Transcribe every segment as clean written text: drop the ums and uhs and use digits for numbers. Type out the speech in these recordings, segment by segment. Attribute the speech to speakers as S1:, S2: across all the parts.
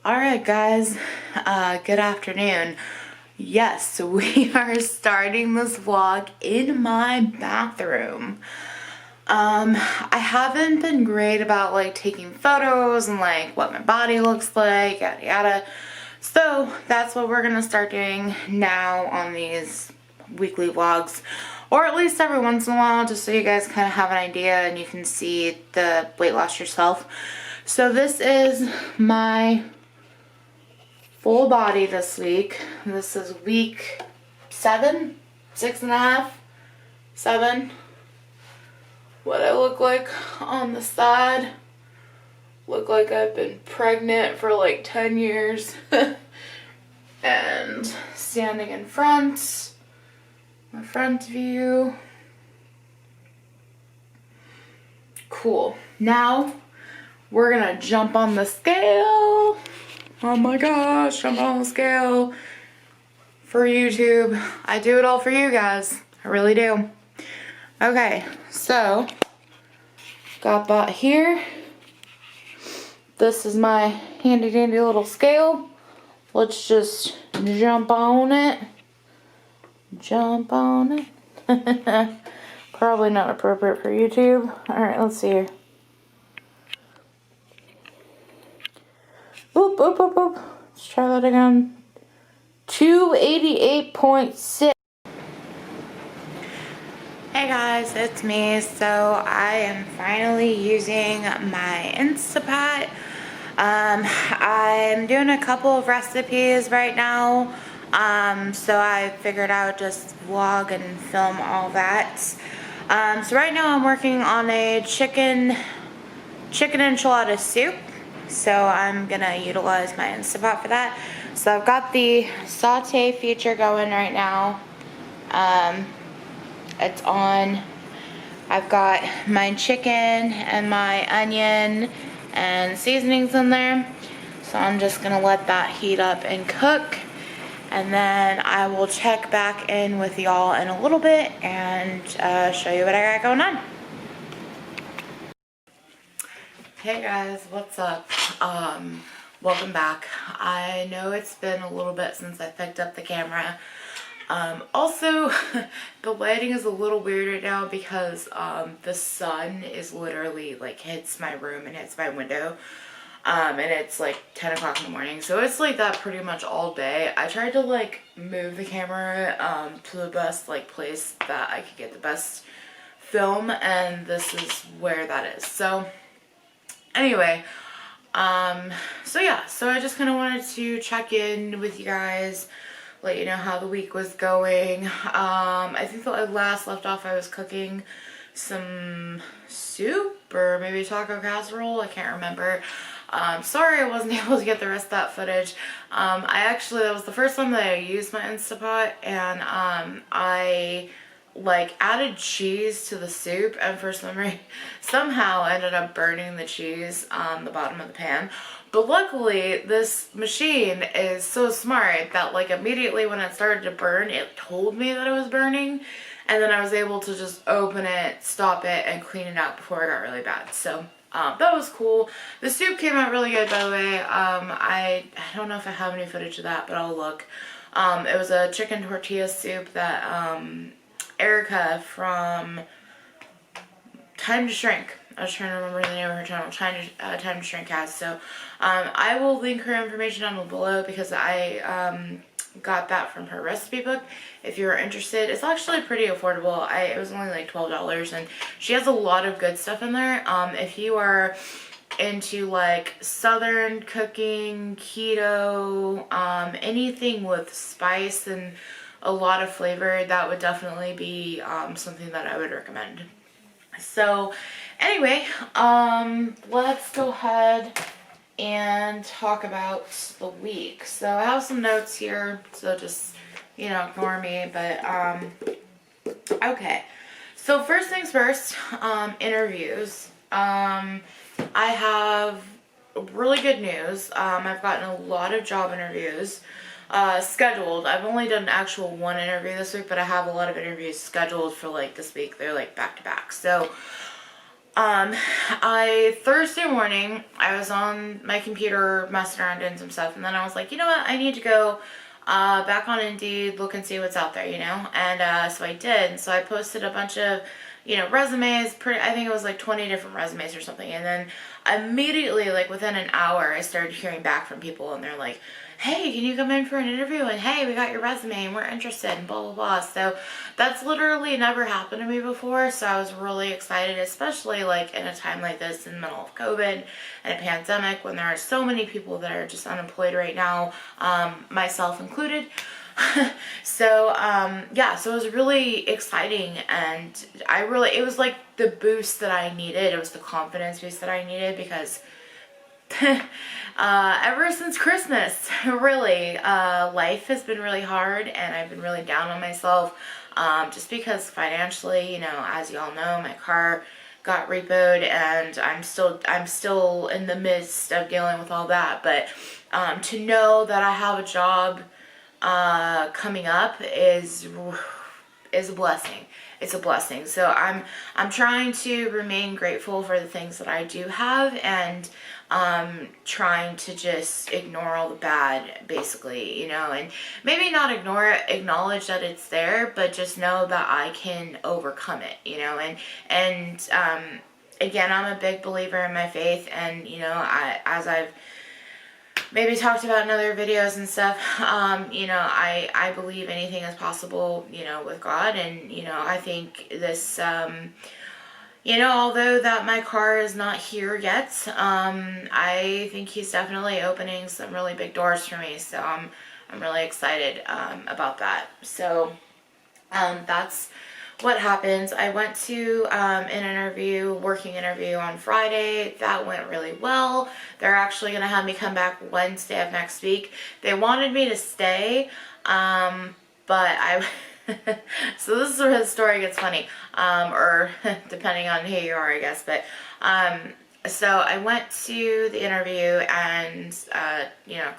S1: Alright guys, good afternoon. Yes, we are starting this vlog in my bathroom. I haven't been great about like taking photos and like what my body looks like, yada yada. So that's what we're gonna start doing now on these weekly vlogs, or at least every once in a while, just so you guys kind of have an idea and you can see the weight loss yourself. So this is my full body this week. This is week 7, 6.5, 7. What I look like on the side. Look like I've been pregnant for like 10 years. And standing in front, my front view. Cool. Now we're gonna jump on the scale. Oh my gosh, jump on the scale for YouTube. I do it all for you guys. I really do. Okay, so got that here. This is my handy dandy little scale. Let's just jump on it. Jump on it. Probably not appropriate for YouTube. Alright, let's see here. Boop, boop, boop, boop. Let's try that again. 288.6. Hey guys, it's me. So I am finally using my Instapot. I'm doing a couple of recipes right now. So I figured I would just vlog and film all that. So right now I'm working on a chicken enchilada soup. So I'm gonna utilize my Instapot for that. So I've got the saute feature going right now. It's on. I've got my chicken and my onion and seasonings in there. So I'm just gonna let that heat up and cook. And then I will check back in with y'all in a little bit and show you what I got going on. Hey guys, what's up? Welcome back. I know it's been a little bit since I picked up the camera. Also, the lighting is a little weird right now because the sun is literally like hits my room and hits my window. And it's like 10 o'clock in the morning, so it's like that pretty much all day. I tried to like move the camera to the best like place that I could get the best film, and this is where that is. So anyway, so yeah, so I just kind of wanted to check in with you guys, let you know how the week was going. I think that I last left off I was cooking some soup or maybe taco casserole, I can't remember. Sorry I wasn't able to get the rest of that footage. That was the first time that I used my Instapot, and I like added cheese to the soup, and for some reason somehow ended up burning the cheese on the bottom of the pan. But luckily this machine is so smart that like immediately when it started to burn, it told me that it was burning, and then I was able to just open it, stop it, and clean it out before it got really bad. So that was cool. The soup came out really good, by the way. I don't know if I have any footage of that, but I'll look. It was a chicken tortilla soup that Erika from Time to Shrink, I was trying to remember the name of her channel, Time to Shrink has. So I will link her information down below because I got that from her recipe book. If you're interested, it's actually pretty affordable. It was only like $12, and she has a lot of good stuff in there. If you are into like southern cooking, keto, anything with spice and a lot of flavor, that would definitely be something that I would recommend. So anyway, let's go ahead and talk about the week. So I have some notes here, so just, you know, ignore me, but okay. So first things first, interviews. I have really good news. I've gotten a lot of job interviews scheduled. I've only done an actual one interview this week, but I have a lot of interviews scheduled for like this week. They're like back to back. So Thursday morning, I was on my computer messing around doing some stuff, and then I was like, you know what, I need to go back on Indeed, look and see what's out there, and so I did. And so I posted a bunch of resumes. I think it was like 20 different resumes or something, and then immediately, like within an hour, I started hearing back from people, and they're like, hey, can you come in for an interview? And hey, we got your resume and we're interested, and blah, blah, blah. So that's literally never happened to me before. So I was really excited, especially like in a time like this, in the middle of COVID and a pandemic, when there are so many people that are just unemployed right now, myself included. So, yeah, so it was really exciting, and it was like the boost that I needed. It was the confidence boost that I needed, because ever since Christmas, really, life has been really hard, and I've been really down on myself, just because financially, as you all know, my car got repoed, and I'm still in the midst of dealing with all that. But to know that I have a job coming up is a blessing. It's a blessing. So I'm trying to remain grateful for the things that I do have, and trying to just ignore all the bad, basically, and maybe not ignore it, acknowledge that it's there, but just know that I can overcome it, and again, I'm a big believer in my faith, and as I've maybe talked about in other videos and stuff, I believe anything is possible, with God, and, I think this, although that my car is not here yet, I think he's definitely opening some really big doors for me, so I'm really excited, about that. So, that's what happens. I went to an working interview on Friday. That went really well. They're actually going to have me come back Wednesday of next week. They wanted me to stay, but I... So this is where the story gets funny, or depending on who you are, I guess. But so I went to the interview and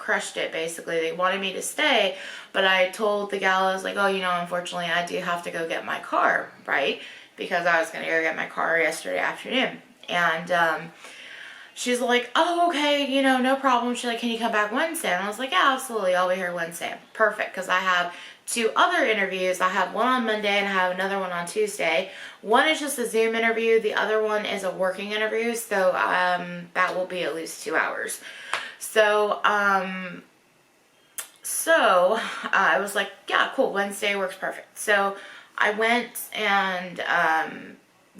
S1: crushed it, basically. They wanted me to stay, but I told the gal, I was like, oh, unfortunately I do have to go get my car, right? Because I was going to go get my car yesterday afternoon. And she's like, oh, okay, no problem. She's like, can you come back Wednesday? And I was like, yeah, absolutely, I'll be here Wednesday. Perfect, because I have 2 other interviews. I have one on Monday and I have another one on Tuesday. One is just a Zoom interview. The other one is a working interview. So that will be at least 2 hours. So I was like, yeah, cool. Wednesday works perfect. So I went and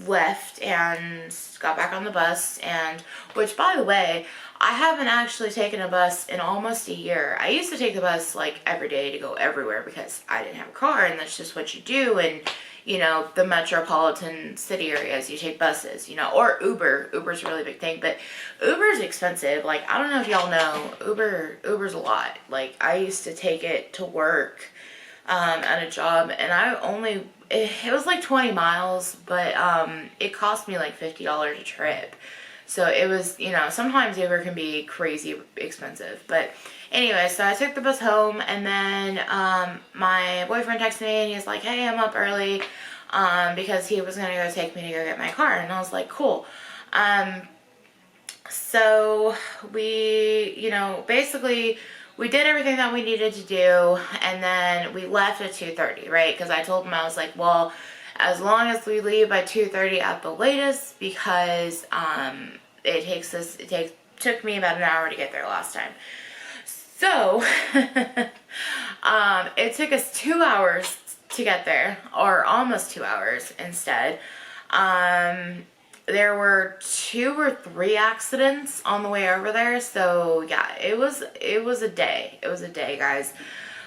S1: left and got back on the bus, and which, by the way, I haven't actually taken a bus in almost a year. I used to take the bus like every day to go everywhere because I didn't have a car, and that's just what you do. And the metropolitan city areas, you take buses, or Uber. Uber's a really big thing, but Uber's expensive. Like, I don't know if y'all know, Uber's a lot. Like, I used to take it to work at a job, and it was like 20 miles, but it cost me like $50 a trip. So it was, sometimes Uber can be crazy expensive. But anyway, so I took the bus home, and then my boyfriend texted me, and he's like, hey, I'm up early, because he was going to go take me to go get my car. And I was like, cool. So we, basically, we did everything that we needed to do, and then we left at 2:30, right? Because I told him, I was like, well, as long as we leave by 2:30 at the latest, because it took me about an hour to get there last time. So it took us 2 hours to get there, or almost 2 hours instead. There were 2 or 3 accidents on the way over there. So yeah, it was a day. It was a day, guys.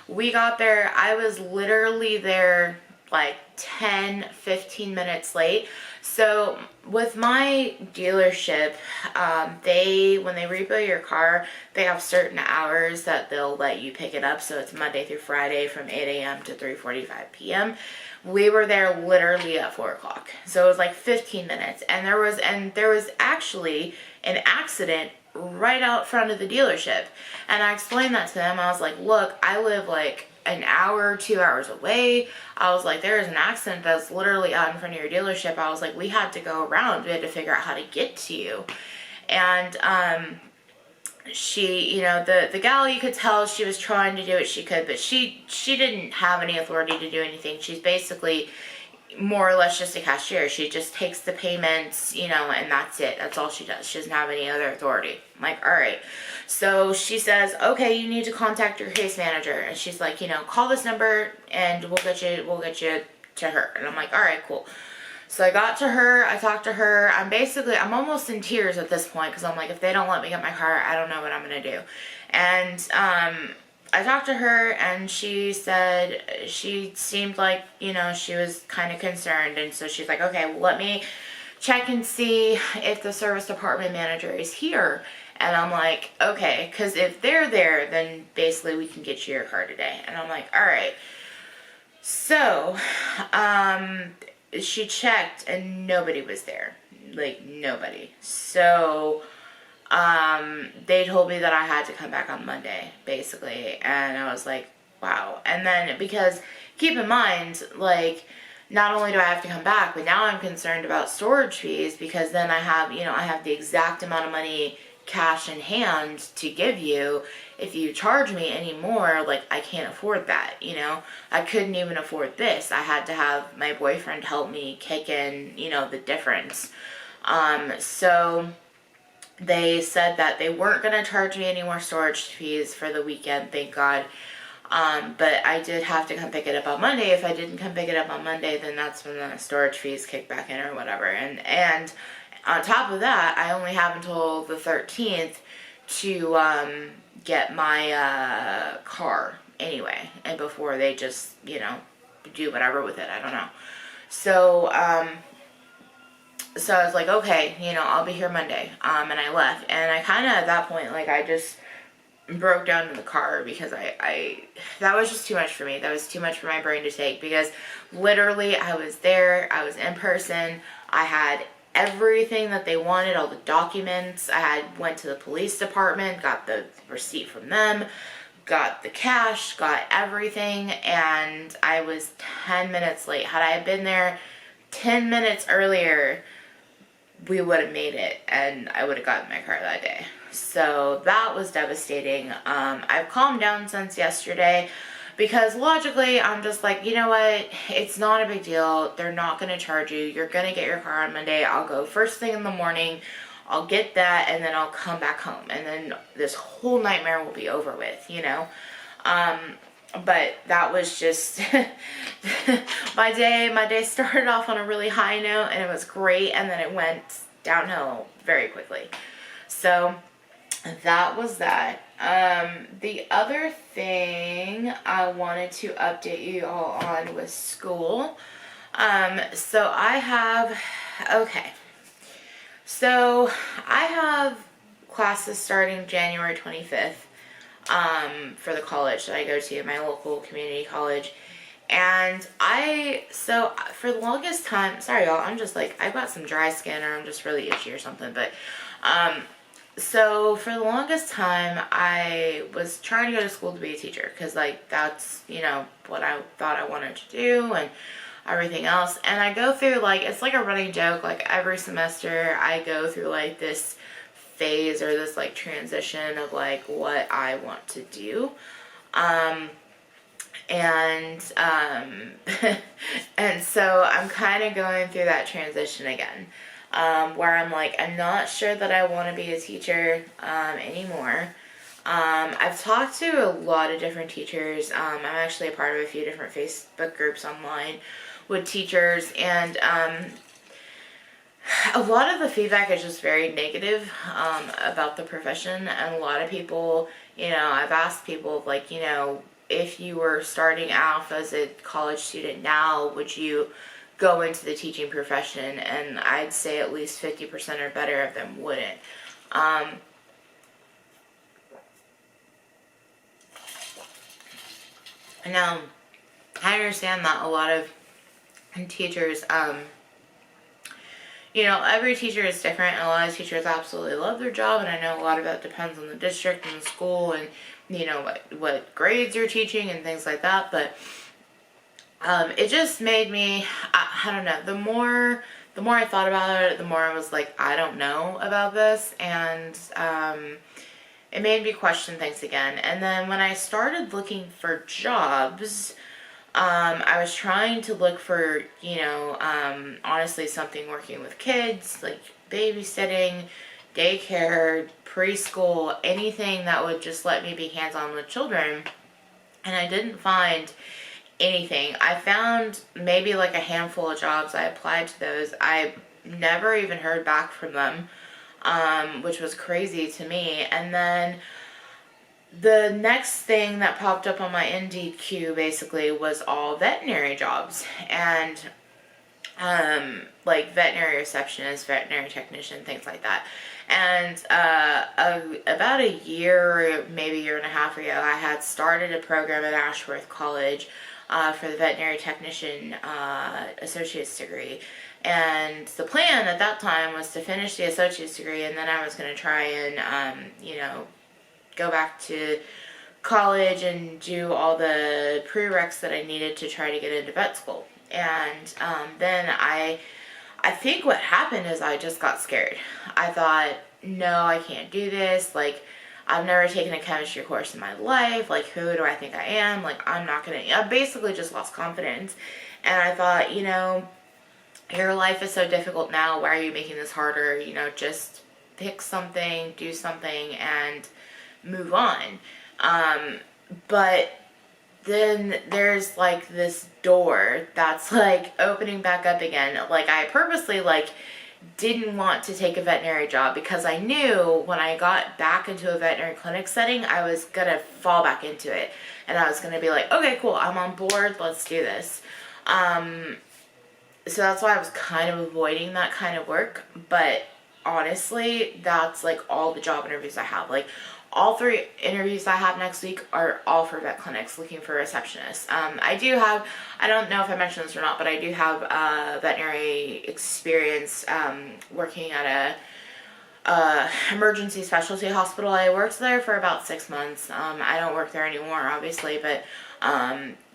S1: We got there. I was literally there like 10-15 minutes late. So with my dealership, when they repo your car, they have certain hours that they'll let you pick it up. So it's Monday through Friday from 8 a.m. to 3:45 p.m. We were there literally at 4 o'clock. So it was like 15 minutes. And there was actually an accident right out front of the dealership. And I explained that to them. I was like, look, I live like an hour, 2 hours away. I was like, there is an accident that's literally out in front of your dealership. I was like, we had to go around. We had to figure out how to get to you. And she, you know, the gal, you could tell she was trying to do what she could, but she didn't have any authority to do anything. She's basically more or less just a cashier. She just takes the payments, you know, and that's it. That's all she does. She doesn't have any other authority. I'm like, all right. So she says, okay, you need to contact your case manager. And she's like, you know, call this number and we'll get you to her. And I'm like, all right, cool. So I got to her, I talked to her. I'm almost in tears at this point because I'm like, if they don't let me get my car, I don't know what I'm going to do. And I talked to her and she said, she seemed like, you know, she was kind of concerned. And so she's like, okay, well, let me check and see if the service department manager is here. And I'm like, okay, because if they're there, then basically we can get you your car today. And I'm like, all right. So, she checked and nobody was there. Like, nobody. So, they told me that I had to come back on Monday, basically. And I was like, wow. And then, because, keep in mind, like, not only do I have to come back, but now I'm concerned about storage fees, because then I have the exact amount of money cash in hand to give you. If you charge me any more, like, I can't afford that, you know. I couldn't even afford this. I had to have my boyfriend help me kick in, you know, the difference. So they said that they weren't going to charge me any more storage fees for the weekend, thank God. But I did have to come pick it up on Monday. If I didn't come pick it up on Monday, then that's when the storage fees kick back in or whatever. And on top of that, I only have until the 13th to get my car anyway, and before they just, you know, do whatever with it. I don't know. So so I was like, okay, you know, I'll be here Monday. And I left, and I kind of at that point, like, I just broke down in the car because I that was just too much for me. That was too much for my brain to take, because literally I was there, I was in person, I had everything that they wanted, all the documents. I went to the police department, got the receipt from them, got the cash, got everything, and I was 10 minutes late. Had I been there 10 minutes earlier, we would have made it, and I would have gotten my car that day. So that was devastating. I've calmed down since yesterday, because logically, I'm just like, you know what? It's not a big deal. They're not going to charge you. You're going to get your car on Monday. I'll go first thing in the morning. I'll get that, and then I'll come back home. And then this whole nightmare will be over with, you know? But that was just my day. My day started off on a really high note, and it was great. And then it went downhill very quickly. So that was that. The other thing I wanted to update you all on was school. So I have classes starting January 25th, for the college that I go to, my local community college. And for the longest time, sorry y'all, I'm just like, I've got some dry skin, or I'm just really itchy or something, but, so for the longest time, I was trying to go to school to be a teacher, because, like, that's, you know, what I thought I wanted to do and everything else. And I go through, like, it's like a running joke, like, every semester I go through, like, this phase, or this, like, transition of, like, what I want to do. And so I'm kind of going through that transition again. Where I'm like, I'm not sure that I want to be a teacher anymore. I've talked to a lot of different teachers. I'm actually a part of a few different Facebook groups online with teachers, and a lot of the feedback is just very negative about the profession. And a lot of people, you know, I've asked people, like, you know, if you were starting off as a college student now, would you go into the teaching profession? And I'd say at least 50% or better of them wouldn't. Now, I understand that a lot of teachers, you know, every teacher is different, and a lot of teachers absolutely love their job, and I know a lot of that depends on the district and the school and, you know, what grades you're teaching and things like that, but it just made me, I don't know, the more I thought about it, the more I was like, I don't know about this, and it made me question things again. And then when I started looking for jobs, I was trying to look for, you know, honestly, something working with kids, like babysitting, daycare, preschool, anything that would just let me be hands-on with children. And I didn't find anything. I found maybe like a handful of jobs. I applied to those. I never even heard back from them, which was crazy to me. And then the next thing that popped up on my Indeed queue basically was all veterinary jobs, and like veterinary receptionist, veterinary technician, things like that. And about a year, maybe year and a half ago, I had started a program at Ashworth College for the veterinary technician associate's degree. And the plan at that time was to finish the associate's degree, and then I was going to try and, you know, go back to college and do all the prereqs that I needed to try to get into vet school. And then I think what happened is I just got scared. I thought, no, I can't do this. Like, I've never taken a chemistry course in my life. Like, who do I think I am? Like, I'm not gonna, I basically just lost confidence. And I thought, you know, your life is so difficult now. Why are you making this harder? You know, just pick something, do something, and move on. But then there's like this door that's like opening back up again. Like, I purposely like didn't want to take a veterinary job because I knew when I got back into a veterinary clinic setting, I was gonna fall back into it, and I was gonna be like, okay, cool, I'm on board, let's do this. So that's why I was kind of avoiding that kind of work. But honestly, that's like all the job interviews I have. Like, all 3 interviews I have next week are all for vet clinics looking for receptionists. I do have, I don't know if I mentioned this or not, but I do have veterinary experience working at a emergency specialty hospital. I worked there for about 6 months. I don't work there anymore, obviously, but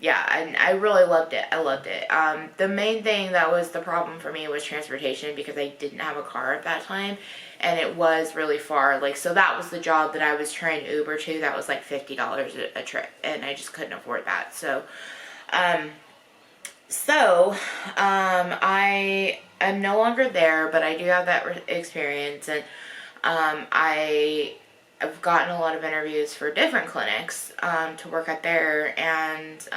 S1: yeah, I really loved it. I loved it. The main thing that was the problem for me was transportation, because I didn't have a car at that time, and it was really far. Like, so that was the job that I was trying to Uber to. That was like $50 a trip, and I just couldn't afford that. So, I am no longer there, but I do have that experience, and I've gotten a lot of interviews for different clinics to work at there, and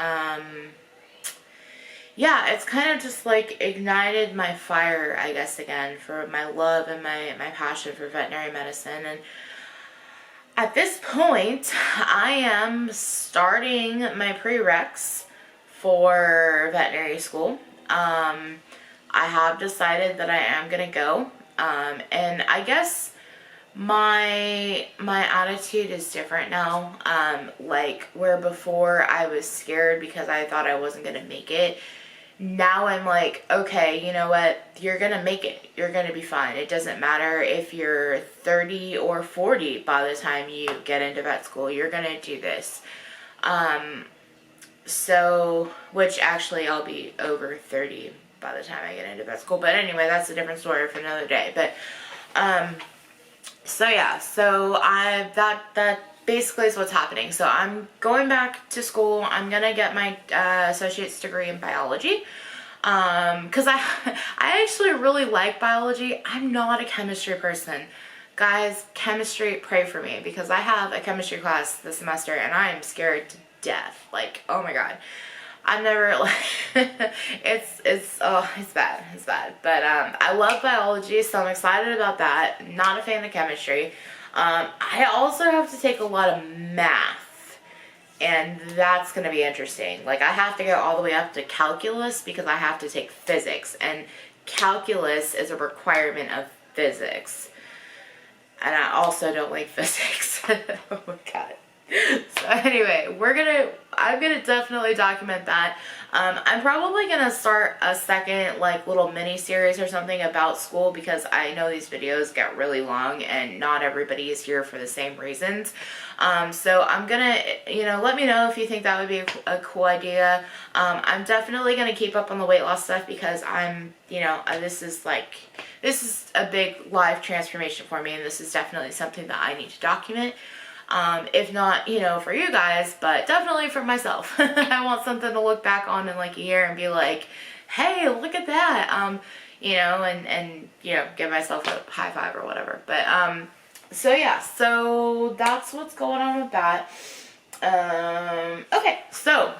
S1: yeah, it's kind of just like ignited my fire, I guess, again, for my love and my passion for veterinary medicine. And at this point, I am starting my prereqs for veterinary school. I have decided that I am going to go, and I guess my attitude is different now. Like, where before I was scared because I thought I wasn't going to make it, now I'm like, okay, you know what, you're gonna make it, you're gonna be fine. It doesn't matter if you're 30 or 40 by the time you get into vet school, you're gonna do this. So, which actually I'll be over 30 by the time I get into vet school, but anyway, that's a different story for another day. But so yeah, so that basically is what's happening. So I'm going back to school. I'm gonna get my associate's degree in biology, because I actually really like biology. I'm not a chemistry person. Guys, chemistry, pray for me, because I have a chemistry class this semester and I am scared to death. Like, oh my god. I've never, like, it's bad. But I love biology, so I'm excited about that. Not a fan of chemistry. I also have to take a lot of math, and that's going to be interesting. Like, I have to go all the way up to calculus because I have to take physics, and calculus is a requirement of physics. And I also don't like physics. Oh my god. So anyway, we're gonna I'm gonna definitely document that. I'm probably gonna start a second like little mini series or something about school, because I know these videos get really long and not everybody is here for the same reasons. So I'm gonna, let me know if you think that would be a cool idea. I'm definitely gonna keep up on the weight loss stuff, because I'm, this is a big life transformation for me, and this is definitely something that I need to document. If not, for you guys, but definitely for myself. I want something to look back on in like a year and be like, hey, look at that. And give myself a high five or whatever. But, so yeah, so that's what's going on with that. Okay, so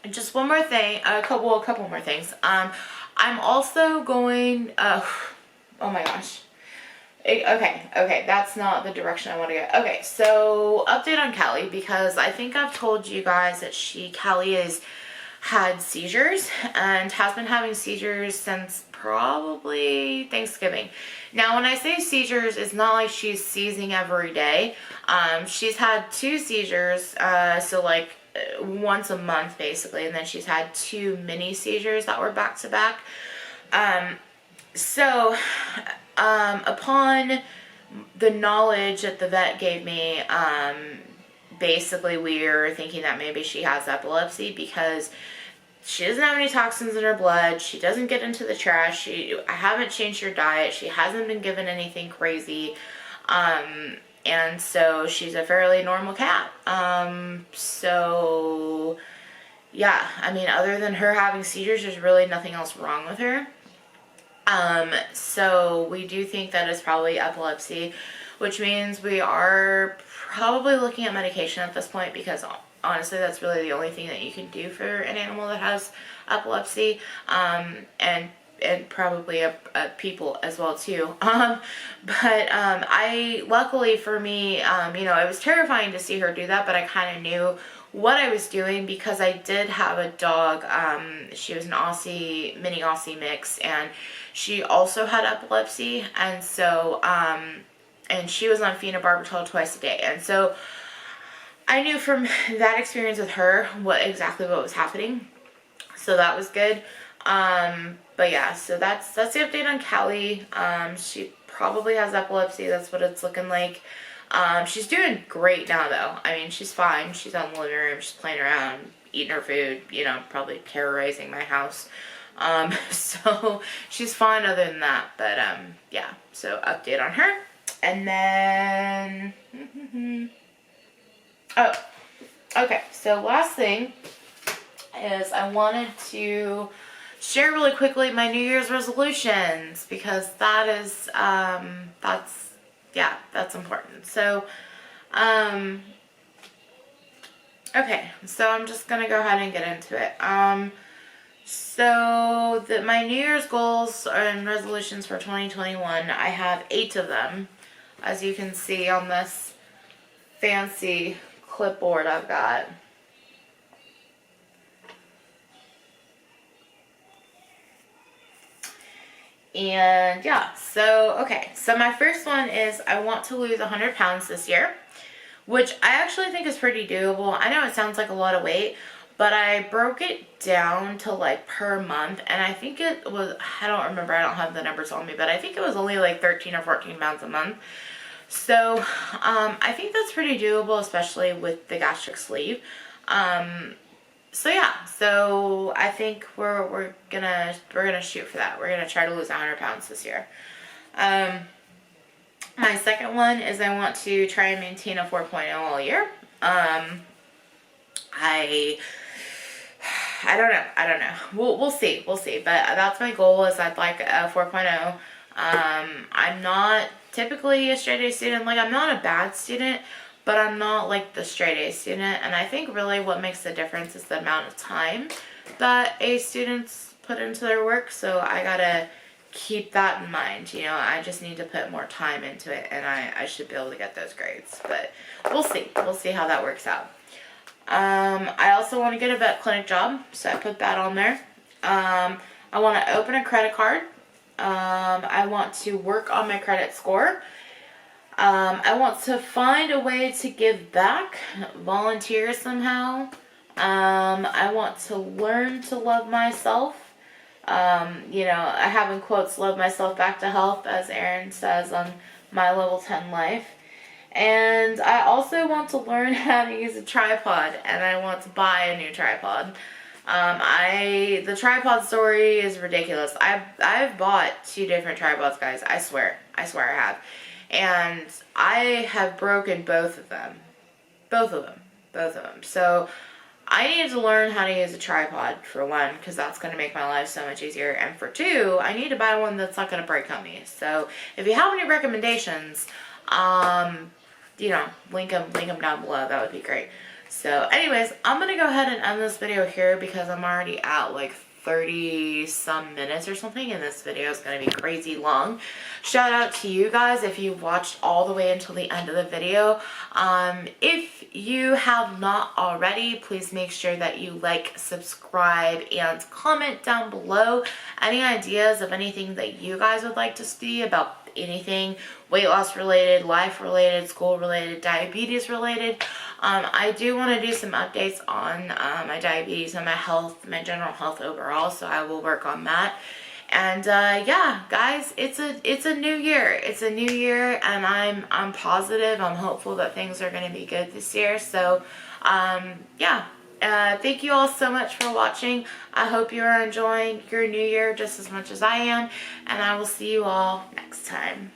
S1: just one more thing, a couple more things. I'm also going, oh my gosh. Okay, that's not the direction I want to go. Okay, so update on Callie, because I think I've told you guys that Callie has had seizures and has been having seizures since probably Thanksgiving. Now, when I say seizures, it's not like she's seizing every day. She's had 2 seizures, so like once a month basically, and then she's had 2 mini seizures that were back to back. So, upon the knowledge that the vet gave me, basically we were thinking that maybe she has epilepsy, because she doesn't have any toxins in her blood. She doesn't get into the trash. I haven't changed her diet. She hasn't been given anything crazy. And so she's a fairly normal cat. So yeah, I mean, other than her having seizures, there's really nothing else wrong with her. So we do think that it's probably epilepsy, which means we are probably looking at medication at this point, because honestly, that's really the only thing that you can do for an animal that has epilepsy, and probably people as well too. Luckily for me, it was terrifying to see her do that, but I kind of knew what I was doing, because I did have a dog. She was an mini Aussie mix, and she also had epilepsy, and so, and she was on phenobarbital twice a day, and so I knew from that experience with her exactly what was happening, so that was good. But yeah, so that's the update on Callie. She probably has epilepsy. That's what it's looking like. She's doing great now, though. I mean, she's fine. She's on the living room. She's playing around, eating her food, probably terrorizing my house. So she's fine other than that. But, yeah, so update on her. And then, oh, okay. So last thing is I wanted to share really quickly my New Year's resolutions, because that is, that's important. So, okay, so I'm just gonna go ahead and get into it. So my New Year's goals and resolutions for 2021, I have 8 of them, as you can see on this fancy clipboard I've got. And yeah, so my first one is I want to lose 100 pounds this year, which I actually think is pretty doable. I know it sounds like a lot of weight, but I broke it down to like per month, and I think it was, I don't remember, I don't have the numbers on me, but I think it was only like 13 or 14 pounds a month. So I think that's pretty doable, especially with the gastric sleeve. So yeah, so I think we're gonna shoot for that. We're gonna try to lose 100 pounds this year. My second one is I want to try and maintain a 4.0 all year. I don't know. We'll see. But that's my goal, is I'd like a 4.0. I'm not typically a straight A student. Like, I'm not a bad student, but I'm not like the straight A student. And I think really what makes the difference is the amount of time that A students put into their work. So I gotta keep that in mind. I just need to put more time into it, and I should be able to get those grades. But we'll see. We'll see how that works out. I also want to get a vet clinic job, so I put that on there. I want to open a credit card. I want to work on my credit score. I want to find a way to give back, volunteer somehow. I want to learn to love myself. You know, I have in quotes, love myself back to health, as Erin says on my level 10 life. And I also want to learn how to use a tripod, and I want to buy a new tripod. The tripod story is ridiculous. I've bought 2 different tripods, guys. I swear I have. And I have broken both of them. Both of them. So I need to learn how to use a tripod, for one, because that's going to make my life so much easier. And for 2, I need to buy one that's not going to break on me. So if you have any recommendations, you know, link them down below. That would be great. So anyways, I'm going to go ahead and end this video here because I'm already at like 30 some minutes or something, and this video is going to be crazy long. Shout out to you guys if you watched all the way until the end of the video. If you have not already, please make sure that you like, subscribe, and comment down below any ideas of anything that you guys would like to see about anything weight loss related, life related, school related, diabetes related. I do want to do some updates on my diabetes and my health, my general health overall, so I will work on that. And yeah, guys, it's a new year. It's a new year, and I'm positive. I'm hopeful that things are going to be good this year. So yeah. Thank you all so much for watching. I hope you are enjoying your new year just as much as I am, and I will see you all next time.